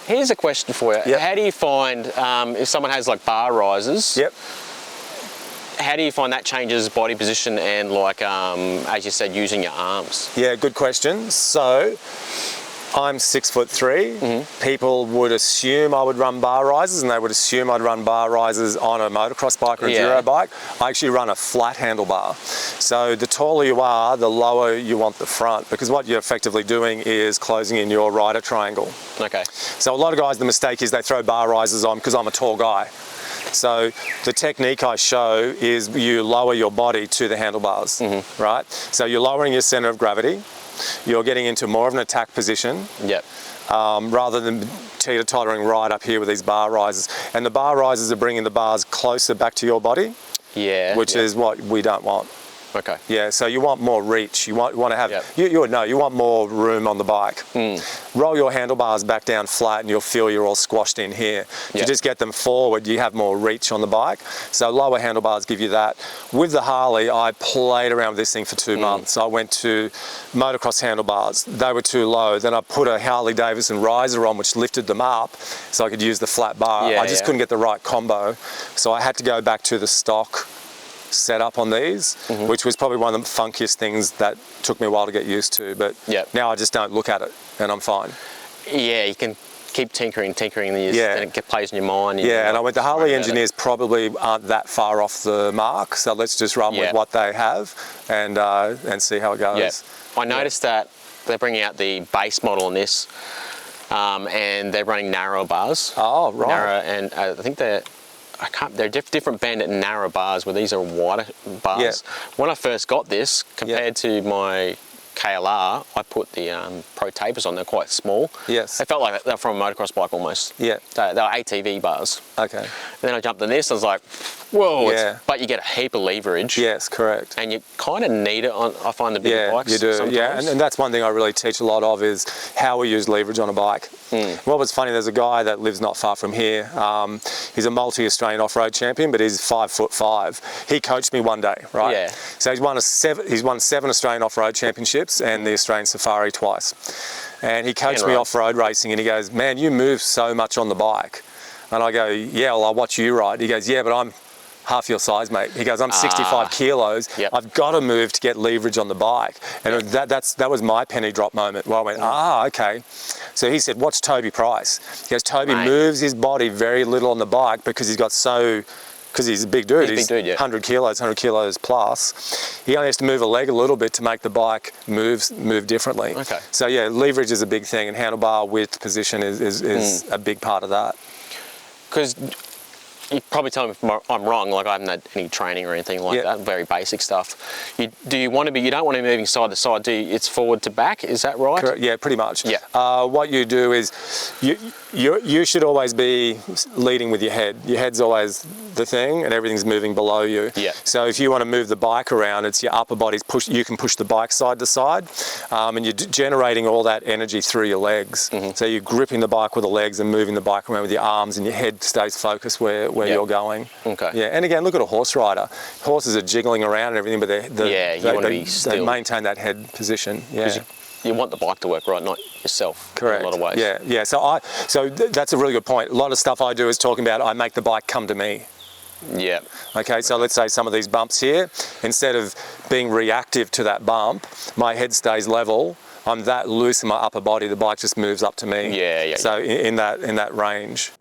Here's a question for you. Yep. How do you find, if someone has like bar risers, Yep. how do you find that changes body position and like, as you said, using your arms? Yeah, good question. So, I'm 6'3". People would assume I would run bar risers, and they would assume I'd run bar risers on a motocross bike or a Duro bike. I actually run a flat handlebar. So the taller you are, the lower you want the front, because what you're effectively doing is closing in your rider triangle. Okay. So a lot of guys, the mistake is they throw bar risers on because I'm a tall guy. So the technique I show is you lower your body to the handlebars, right? So you're lowering your center of gravity. You're getting into more of an attack position. Yep. Rather than teeter-tottering right up here with these bar risers. And the bar risers are bringing the bars closer back to your body, which is what we don't want. Okay. Yeah, so you want more reach. You want to have, you want more room on the bike. Roll your handlebars back down flat and you'll feel you're all squashed in here. If you just get them forward, you have more reach on the bike. So lower handlebars give you that. With the Harley, I played around with this thing for 2 months. I went to motocross handlebars. They were too low. Then I put a Harley Davidson riser on, which lifted them up so I could use the flat bar. I just couldn't get the right combo. So I had to go back to the stock set up on these, which was probably one of the funkiest things that took me a while to get used to, but now I just don't look at it and I'm fine. Yeah, you can keep tinkering and it plays in your mind. And I went, the Harley engineers probably aren't that far off the mark, so let's just run with what they have and see how it goes. I noticed that they're bringing out the base model on this, and they're running narrow bars. Oh, right. Narrow, and I think they're different bend and narrow bars, where these are wider bars. When I first got this, compared to my KLR, I put the Pro Tapers on. They're quite small. Yes. They felt like they're from a motocross bike almost. Yeah. They were ATV bars. Okay. And then I jumped on this, I was like, whoa. Yeah. But you get a heap of leverage. Yes, correct. And you kind of need it on, I find, the bigger bikes. You do. Sometimes. Yeah, and that's one thing I really teach a lot of is how we use leverage on a bike. What was funny, there's a guy that lives not far from here. He's a multi-Australian off-road champion, but he's 5'5". He coached me one day, right? Yeah. So he's won 7 Australian off-road championships and the Australian Safari twice. And he coached me off-road racing, and he goes, man, you move so much on the bike. And I go, yeah, well, I watch you ride. He goes, yeah, but I'm half your size, mate. He goes, I'm 65 kilos. I've got to move to get leverage on the bike. And that was my penny drop moment where I went, okay. So he said, watch Toby Price. He goes, Toby moves his body very little on the bike because he's a big dude. He's 100 kilos plus. He only has to move a leg a little bit to make the bike move differently. Okay. So yeah, leverage is a big thing, and handlebar width position is a big part of that. Because you probably tell me if I'm wrong, like I haven't had any training or anything like that, very basic stuff. You don't want to be moving side to side, do you? It's forward to back, is that right? Correct. Yeah, pretty much. Yeah. What you do is, you should always be leading with your head. Your head's always the thing and everything's moving below you. Yeah. So if you want to move the bike around, it's your upper body's you can push the bike side to side, and you're generating all that energy through your legs. So you're gripping the bike with the legs and moving the bike around with your arms, and your head stays focused where you're going. Okay. Yeah, and again, look at a horse rider. Horses are jiggling around and everything, but they maintain that head position. Yeah. You want the bike to work right, not yourself. Correct. In a lot of ways. Yeah, yeah. So that's a really good point. A lot of stuff I do is talking about I make the bike come to me. Yeah. Okay, so let's say some of these bumps here, instead of being reactive to that bump, my head stays level. I'm that loose in my upper body, the bike just moves up to me. Yeah, yeah. So in that range.